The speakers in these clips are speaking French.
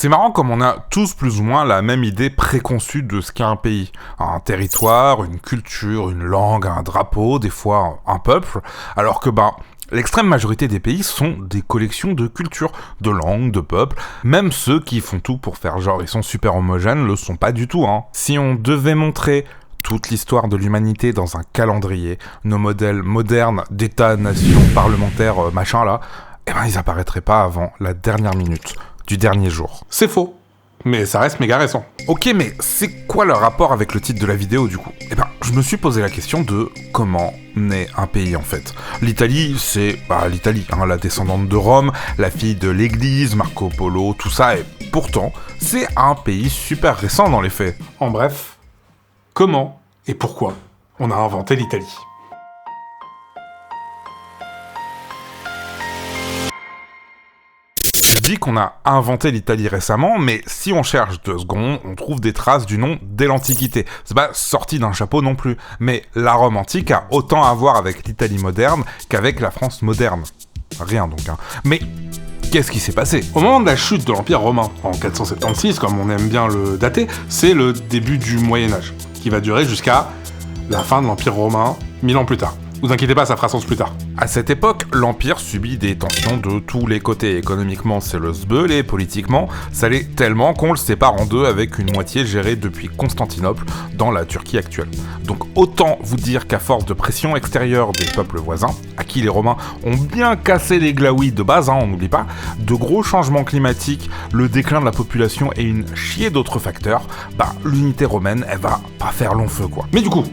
C'est marrant comme on a tous plus ou moins la même idée préconçue de ce qu'est un pays. Un territoire, une culture, une langue, un drapeau, des fois un peuple, alors que l'extrême majorité des pays sont des collections de cultures, de langues, de peuples. Même ceux qui font tout pour faire genre ils sont super homogènes le sont pas du tout. Si on devait montrer toute l'histoire de l'humanité dans un calendrier, nos modèles modernes d'État, nation, parlementaire, machin là, ils apparaîtraient pas avant la dernière minute du dernier jour. C'est faux, mais ça reste méga récent. Ok, mais c'est quoi le rapport avec le titre de la vidéo du coup ? Je me suis posé la question de comment naît un pays en fait. L'Italie, c'est l'Italie, la descendante de Rome, la fille de l'Église, Marco Polo, tout ça, et pourtant, c'est un pays super récent dans les faits. En bref, comment et pourquoi on a inventé l'Italie ? Je dis qu'on a inventé l'Italie récemment, mais si on cherche 2 secondes, on trouve des traces du nom dès l'Antiquité. C'est pas sorti d'un chapeau non plus, mais la Rome antique a autant à voir avec l'Italie moderne qu'avec la France moderne. Rien donc, Mais qu'est-ce qui s'est passé ? Au moment de la chute de l'Empire romain, en 476, comme on aime bien le dater, c'est le début du Moyen-Âge, qui va durer jusqu'à la fin de l'Empire romain, 1000 ans plus tard. Vous inquiétez pas, ça fera sens plus tard. À cette époque, l'Empire subit des tensions de tous les côtés. Économiquement, c'est le sbeul, et politiquement, ça l'est tellement qu'on le sépare en deux avec une moitié gérée depuis Constantinople dans la Turquie actuelle. Donc autant vous dire qu'à force de pression extérieure des peuples voisins, à qui les Romains ont bien cassé les glaouis de base, on n'oublie pas, de gros changements climatiques, le déclin de la population et une chier d'autres facteurs, l'unité romaine, elle va pas faire long feu quoi. Mais du coup,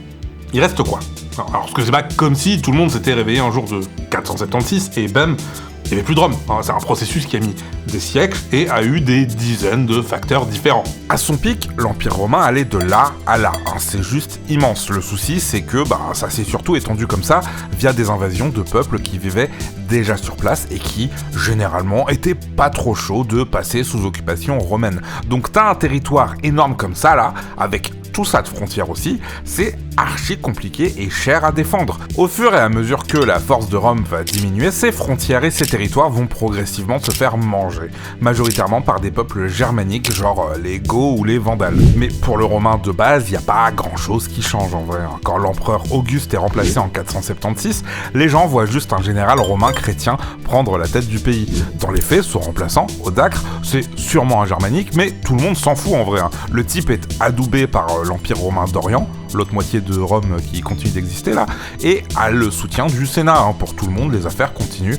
il reste quoi ? Alors, parce que c'est pas comme si tout le monde s'était réveillé un jour de 476 et bam, il n'y avait plus de Rome. C'est un processus qui a mis des siècles et a eu des dizaines de facteurs différents. À son pic, l'Empire romain allait de là à là. C'est juste immense. Le souci, c'est que ça s'est surtout étendu comme ça via des invasions de peuples qui vivaient déjà sur place et qui, généralement, étaient pas trop chauds de passer sous occupation romaine. Donc t'as un territoire énorme comme ça, là, avec tout ça de frontières aussi, c'est archi compliqué et cher à défendre. Au fur et à mesure que la force de Rome va diminuer, ces frontières et ces territoires vont progressivement se faire manger, majoritairement par des peuples germaniques, genre les Goths ou les Vandales. Mais pour le romain de base, il n'y a pas grand chose qui change en vrai. Quand l'empereur Auguste est remplacé en 476, les gens voient juste un général romain chrétien prendre la tête du pays. Dans les faits, son remplaçant, Odoacre, c'est sûrement un germanique, mais tout le monde s'en fout en vrai. Le type est adoubé par l'Empire romain d'Orient, l'autre moitié de Rome qui continue d'exister là, et a le soutien du Sénat. Pour tout le monde, les affaires continuent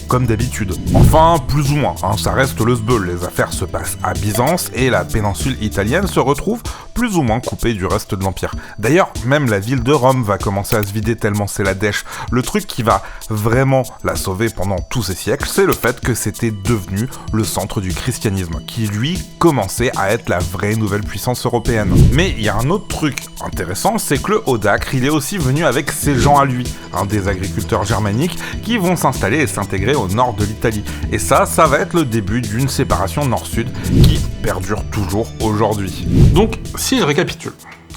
comme d'habitude. Enfin, plus ou moins, ça reste le sbeul. Les affaires se passent à Byzance et la péninsule italienne se retrouve plus ou moins coupée du reste de l'Empire. D'ailleurs, même la ville de Rome va commencer à se vider tellement c'est la dèche. Le truc qui va vraiment la sauver pendant tous ces siècles, c'est le fait que c'était devenu le centre du christianisme, qui lui commençait à être la vraie nouvelle puissance européenne. Mais il y a un autre truc intéressant, c'est que le Odoacre, il est aussi venu avec ses gens à lui, des agriculteurs germaniques qui vont s'installer et s'intégrer au nord de l'Italie. Et ça va être le début d'une séparation nord-sud qui perdure toujours aujourd'hui. Donc, si je récapitule,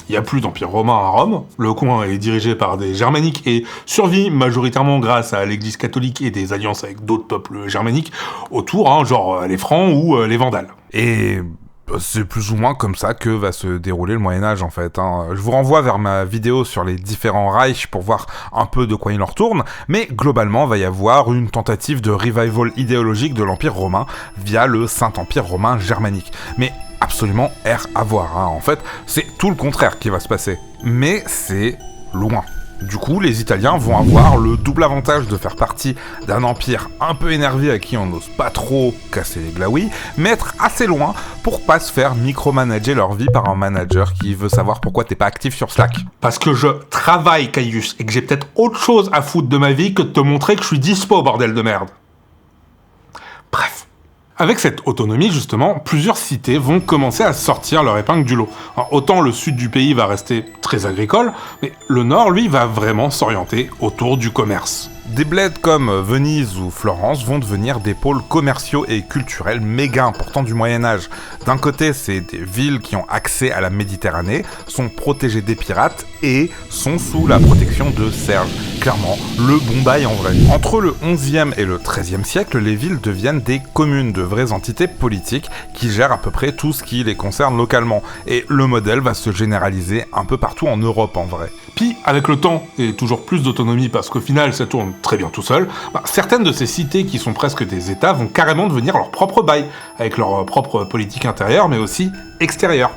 il n'y a plus d'empire romain à Rome, le coin est dirigé par des germaniques et survit majoritairement grâce à l'église catholique et des alliances avec d'autres peuples germaniques autour, genre les Francs ou les Vandales. Et c'est plus ou moins comme ça que va se dérouler le Moyen-Âge en fait. Je vous renvoie vers ma vidéo sur les différents Reichs pour voir un peu de quoi il en retourne, mais globalement va y avoir une tentative de revival idéologique de l'Empire romain via le Saint-Empire romain germanique. Mais absolument à voir, en fait, c'est tout le contraire qui va se passer. Mais c'est loin. Du coup, les Italiens vont avoir le double avantage de faire partie d'un empire un peu énervé à qui on n'ose pas trop casser les glaouis, mais être assez loin pour pas se faire micromanager leur vie par un manager qui veut savoir pourquoi t'es pas actif sur Slack. Parce que je travaille, Caius, et que j'ai peut-être autre chose à foutre de ma vie que de te montrer que je suis dispo, bordel de merde. Bref. Avec cette autonomie, justement, plusieurs cités vont commencer à sortir leur épingle du lot. Alors, autant le sud du pays va rester très agricole, mais le nord, lui, va vraiment s'orienter autour du commerce. Des bleds comme Venise ou Florence vont devenir des pôles commerciaux et culturels méga importants du Moyen-Âge. D'un côté, c'est des villes qui ont accès à la Méditerranée, sont protégées des pirates et sont sous la protection de Serge. Clairement, le bon bail en vrai. Entre le 11e et le 13e siècle, les villes deviennent des communes, de vraies entités politiques qui gèrent à peu près tout ce qui les concerne localement. Et le modèle va se généraliser un peu partout en Europe en vrai. Puis, avec le temps et toujours plus d'autonomie, parce qu'au final ça tourne très bien tout seul, certaines de ces cités qui sont presque des États vont carrément devenir leur propre bail, avec leur propre politique intérieure mais aussi extérieure.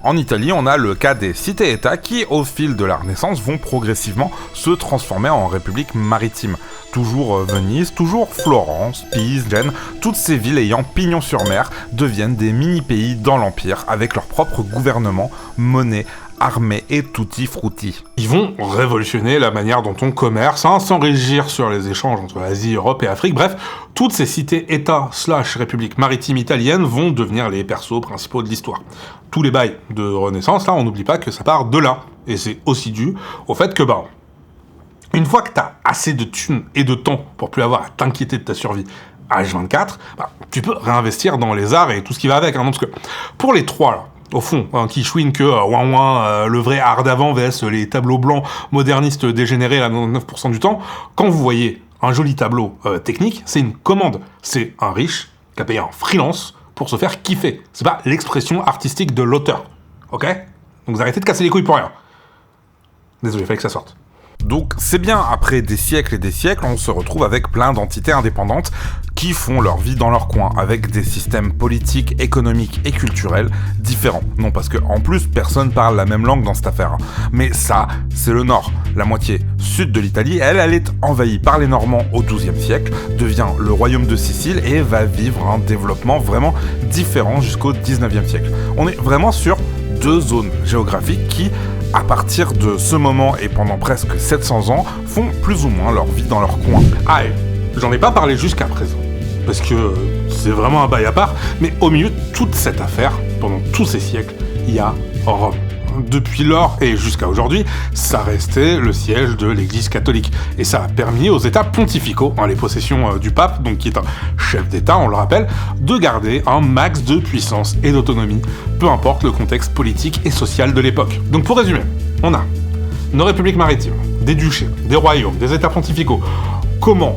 En Italie, on a le cas des cités-États qui, au fil de la Renaissance, vont progressivement se transformer en républiques maritimes. Toujours Venise, toujours Florence, Pise, Gênes, toutes ces villes ayant pignon sur mer deviennent des mini-pays dans l'Empire, avec leur propre gouvernement, monnaie, armée et tutti frutti. Ils vont révolutionner la manière dont on commerce, sans régir sur les échanges entre Asie, Europe et Afrique. Bref, toutes ces cités-États / républiques maritimes italiennes vont devenir les persos principaux de l'histoire. Tous les bails de Renaissance, là, on n'oublie pas que ça part de là. Et c'est aussi dû au fait que, une fois que t'as assez de thunes et de temps pour plus avoir à t'inquiéter de ta survie H24, tu peux réinvestir dans les arts et tout ce qui va avec. Parce que pour les trois, là, au fond, qui chouinent que le vrai art d'avant vs les tableaux blancs modernistes dégénérés là, 99% du temps, quand vous voyez un joli tableau technique, c'est une commande. C'est un riche qui a payé un freelance pour se faire kiffer. C'est pas l'expression artistique de l'auteur. Ok ? Donc vous arrêtez de casser les couilles pour rien. Désolé, il fallait que ça sorte. Donc c'est bien, après des siècles et des siècles, on se retrouve avec plein d'entités indépendantes qui font leur vie dans leur coin, avec des systèmes politiques, économiques et culturels différents. Non, parce que en plus, personne parle la même langue dans cette affaire. Mais ça, c'est le nord. La moitié sud de l'Italie, elle est envahie par les Normands au XIIe siècle, devient le royaume de Sicile et va vivre un développement vraiment différent jusqu'au XIXe siècle. On est vraiment sur deux zones géographiques qui, à partir de ce moment et pendant presque 700 ans, font plus ou moins leur vie dans leur coin. Ah, j'en ai pas parlé jusqu'à présent, parce que c'est vraiment un bail à part, mais au milieu de toute cette affaire, pendant tous ces siècles, il y a Rome. Depuis lors et jusqu'à aujourd'hui, ça restait le siège de l'Église catholique. Et ça a permis aux États pontificaux, les possessions du pape, donc qui est un chef d'État, on le rappelle, de garder un max de puissance et d'autonomie, peu importe le contexte politique et social de l'époque. Donc pour résumer, on a nos républiques maritimes, des duchés, des royaumes, des États pontificaux. Comment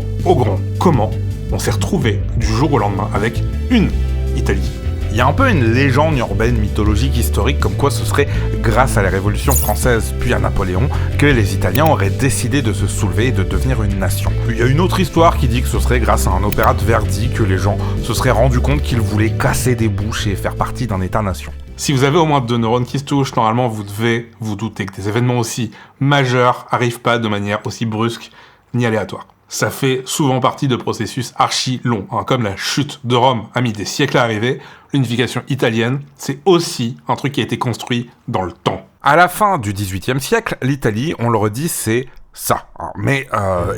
on s'est retrouvé du jour au lendemain avec une Italie? Il y a un peu une légende urbaine mythologique historique comme quoi ce serait grâce à la Révolution française puis à Napoléon que les Italiens auraient décidé de se soulever et de devenir une nation. Il y a une autre histoire qui dit que ce serait grâce à un opéra de Verdi que les gens se seraient rendus compte qu'ils voulaient casser des bouches et faire partie d'un État-nation. Si vous avez au moins 2 neurones qui se touchent, normalement vous devez vous douter que des événements aussi majeurs arrivent pas de manière aussi brusque ni aléatoire. Ça fait souvent partie de processus archi longs, comme la chute de Rome a mis des siècles à arriver, l'unification italienne, c'est aussi un truc qui a été construit dans le temps. À la fin du XVIIIe siècle, l'Italie, on le redit, c'est ça. Mais,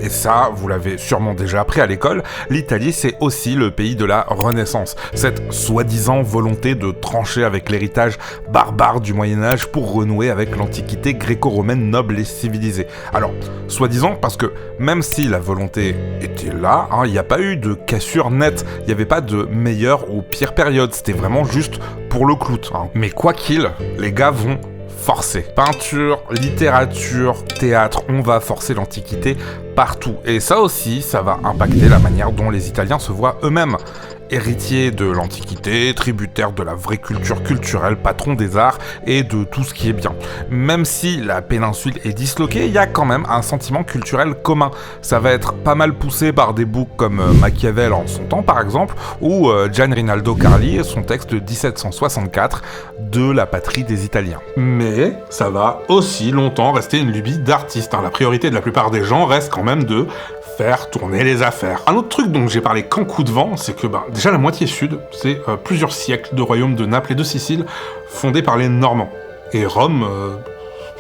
et ça, vous l'avez sûrement déjà appris à l'école, l'Italie, c'est aussi le pays de la Renaissance. Cette soi-disant volonté de trancher avec l'héritage barbare du Moyen-Âge pour renouer avec l'Antiquité gréco-romaine noble et civilisée. Alors, soi-disant, parce que même si la volonté était là, il n'y a pas eu de cassure nette, il n'y avait pas de meilleure ou pire période, c'était vraiment juste pour le clout. Mais quoi qu'il, les gars vont forcer. Peinture, littérature, théâtre, on va forcer l'Antiquité partout. Et ça aussi, ça va impacter la manière dont les Italiens se voient eux-mêmes. Héritiers de l'Antiquité, tributaires de la vraie culture culturelle, patrons des arts et de tout ce qui est bien. Même si la péninsule est disloquée, il y a quand même un sentiment culturel commun. Ça va être pas mal poussé par des boucs comme Machiavel en son temps par exemple, ou Gian Rinaldo Carli et son texte de 1764 de la patrie des Italiens. Mais ça va aussi longtemps rester une lubie d'artiste. La priorité de la plupart des gens reste quand même de faire tourner les affaires. Un autre truc dont j'ai parlé qu'en coup de vent, c'est que déjà la moitié sud, c'est plusieurs siècles de royaumes de Naples et de Sicile fondés par les Normands. Et Rome,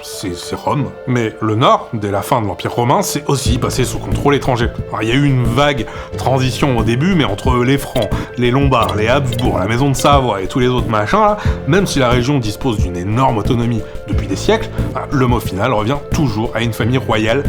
c'est Rome. Mais le nord, dès la fin de l'Empire romain, c'est aussi passé sous contrôle étranger. Il y a eu une vague transition au début, mais entre les Francs, les Lombards, les Habsbourg, la Maison de Savoie et tous les autres machins, là, même si la région dispose d'une énorme autonomie depuis des siècles, le mot final revient toujours à une famille royale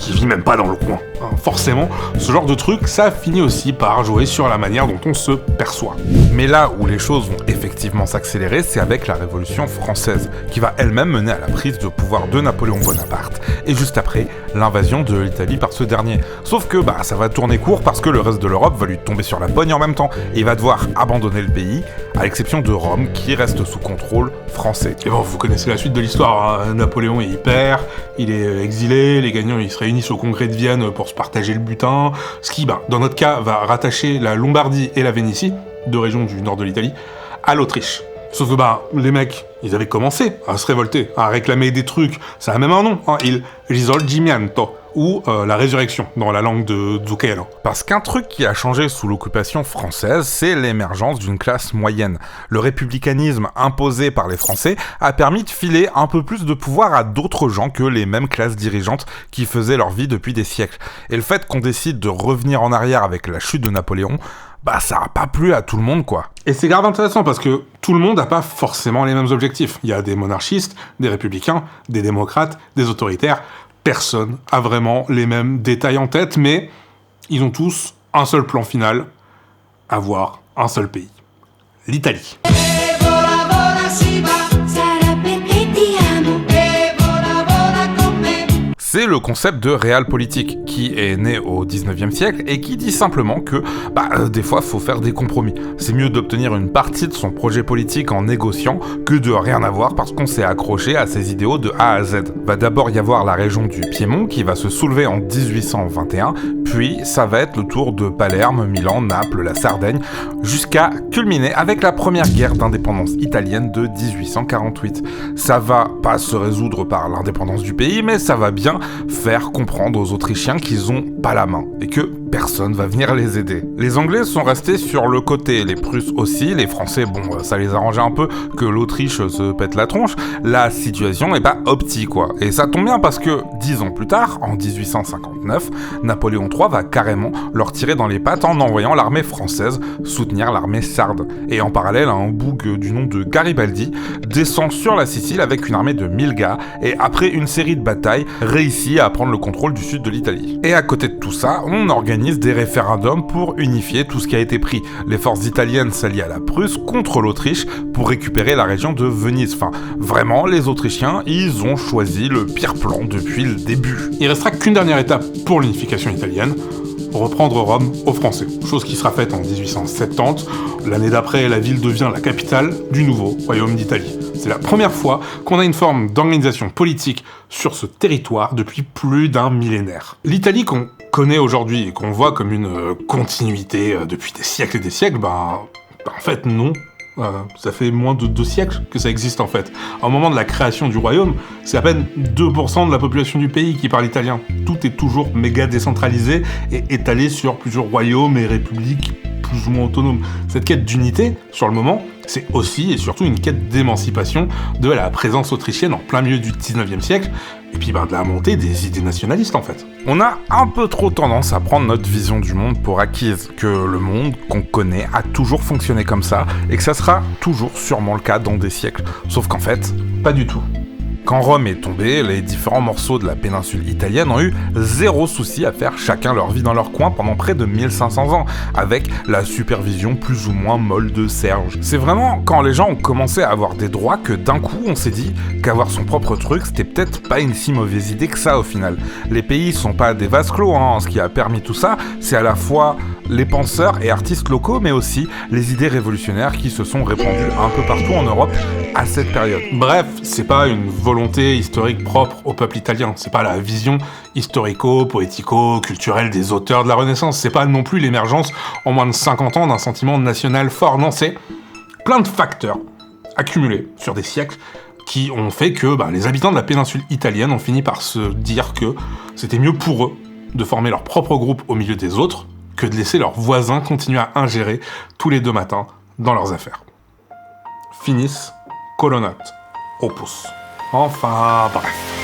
qui vit même pas dans le coin. Forcément, ce genre de truc, ça finit aussi par jouer sur la manière dont on se perçoit. Mais là où les choses vont effectivement s'accélérer, c'est avec la Révolution française, qui va elle-même mener à la prise de pouvoir de Napoléon Bonaparte, et juste après, l'invasion de l'Italie par ce dernier. Sauf que ça va tourner court parce que le reste de l'Europe va lui tomber sur la pogne en même temps, et il va devoir abandonner le pays, à l'exception de Rome, qui reste sous contrôle français. Et bon, vous connaissez la suite de l'histoire, hein. Napoléon il perd, il est exilé, les gagnants ils se réunissent au congrès de Vienne pour se partager le butin, ce qui, dans notre cas, va rattacher la Lombardie et la Vénétie, deux régions du nord de l'Italie, à l'Autriche. Sauf que les mecs, ils avaient commencé à se révolter, à réclamer des trucs, ça a même un nom, hein, il risorgimento, ou la résurrection, dans la langue de Zucchero. Parce qu'un truc qui a changé sous l'occupation française, c'est l'émergence d'une classe moyenne. Le républicanisme imposé par les Français a permis de filer un peu plus de pouvoir à d'autres gens que les mêmes classes dirigeantes qui faisaient leur vie depuis des siècles. Et le fait qu'on décide de revenir en arrière avec la chute de Napoléon, ça a pas plu à tout le monde, quoi. Et c'est grave intéressant parce que tout le monde n'a pas forcément les mêmes objectifs. Il y a des monarchistes, des républicains, des démocrates, des autoritaires. Personne a vraiment les mêmes détails en tête, mais ils ont tous un seul plan final, avoir un seul pays. L'Italie. C'est le concept de realpolitik qui est né au 19e siècle et qui dit simplement que des fois faut faire des compromis. C'est mieux d'obtenir une partie de son projet politique en négociant que de rien avoir parce qu'on s'est accroché à ses idéaux de A à Z. Va d'abord y avoir la région du Piémont qui va se soulever en 1821, puis ça va être le tour de Palerme, Milan, Naples, la Sardaigne, jusqu'à culminer avec la première guerre d'indépendance italienne de 1848. Ça va pas se résoudre par l'indépendance du pays, mais ça va bien faire comprendre aux Autrichiens qu'ils ont pas la main et que personne va venir les aider. Les Anglais sont restés sur le côté, les Prusses aussi, les Français, ça les arrangeait un peu que l'Autriche se pète la tronche. La situation est pas optique, quoi. Et ça tombe bien parce que 10 ans plus tard, en 1859, Napoléon III va carrément leur tirer dans les pattes en envoyant l'armée française soutenir l'armée sarde. Et en parallèle, un boug du nom de Garibaldi descend sur la Sicile avec une armée de 1000 gars et après une série de batailles, réussit à prendre le contrôle du sud de l'Italie. Et à côté de tout ça, on organise des référendums pour unifier tout ce qui a été pris. Les forces italiennes s'allient à la Prusse contre l'Autriche pour récupérer la région de Venise. Enfin, vraiment, les Autrichiens, ils ont choisi le pire plan depuis le début. Il restera qu'une dernière étape pour l'unification italienne, reprendre Rome aux Français. Chose qui sera faite en 1870. L'année d'après, la ville devient la capitale du nouveau royaume d'Italie. C'est la première fois qu'on a une forme d'organisation politique sur ce territoire depuis plus d'un millénaire. L'Italie qu'on connaît aujourd'hui et qu'on voit comme une continuité depuis des siècles et des siècles, en fait non. Ça fait moins de 2 siècles que ça existe en fait. Au moment de la création du royaume, c'est à peine 2% de la population du pays qui parle italien. Tout est toujours méga décentralisé et étalé sur plusieurs royaumes et républiques plus ou moins autonomes. Cette quête d'unité, sur le moment, c'est aussi et surtout une quête d'émancipation de la présence autrichienne en plein milieu du 19e siècle, et puis de la montée des idées nationalistes en fait. On a un peu trop tendance à prendre notre vision du monde pour acquise, que le monde qu'on connaît a toujours fonctionné comme ça, et que ça sera toujours sûrement le cas dans des siècles. Sauf qu'en fait, pas du tout. Quand Rome est tombée, les différents morceaux de la péninsule italienne ont eu zéro souci à faire chacun leur vie dans leur coin pendant près de 1500 ans, avec la supervision plus ou moins molle de Serge. C'est vraiment quand les gens ont commencé à avoir des droits que d'un coup on s'est dit qu'avoir son propre truc c'était peut-être pas une si mauvaise idée que ça au final. Les pays sont pas des vases clos, ce qui a permis tout ça, c'est à la fois les penseurs et artistes locaux, mais aussi les idées révolutionnaires qui se sont répandues un peu partout en Europe à cette période. Bref, c'est pas une volonté historique propre au peuple italien, c'est pas la vision historico-poético-culturelle des auteurs de la Renaissance, c'est pas non plus l'émergence en moins de 50 ans d'un sentiment national fort, non, c'est plein de facteurs accumulés sur des siècles qui ont fait que les habitants de la péninsule italienne ont fini par se dire que c'était mieux pour eux de former leur propre groupe au milieu des autres que de laisser leurs voisins continuer à ingérer tous les 2 matins dans leurs affaires. Finis colonat opus. Enfin, bref.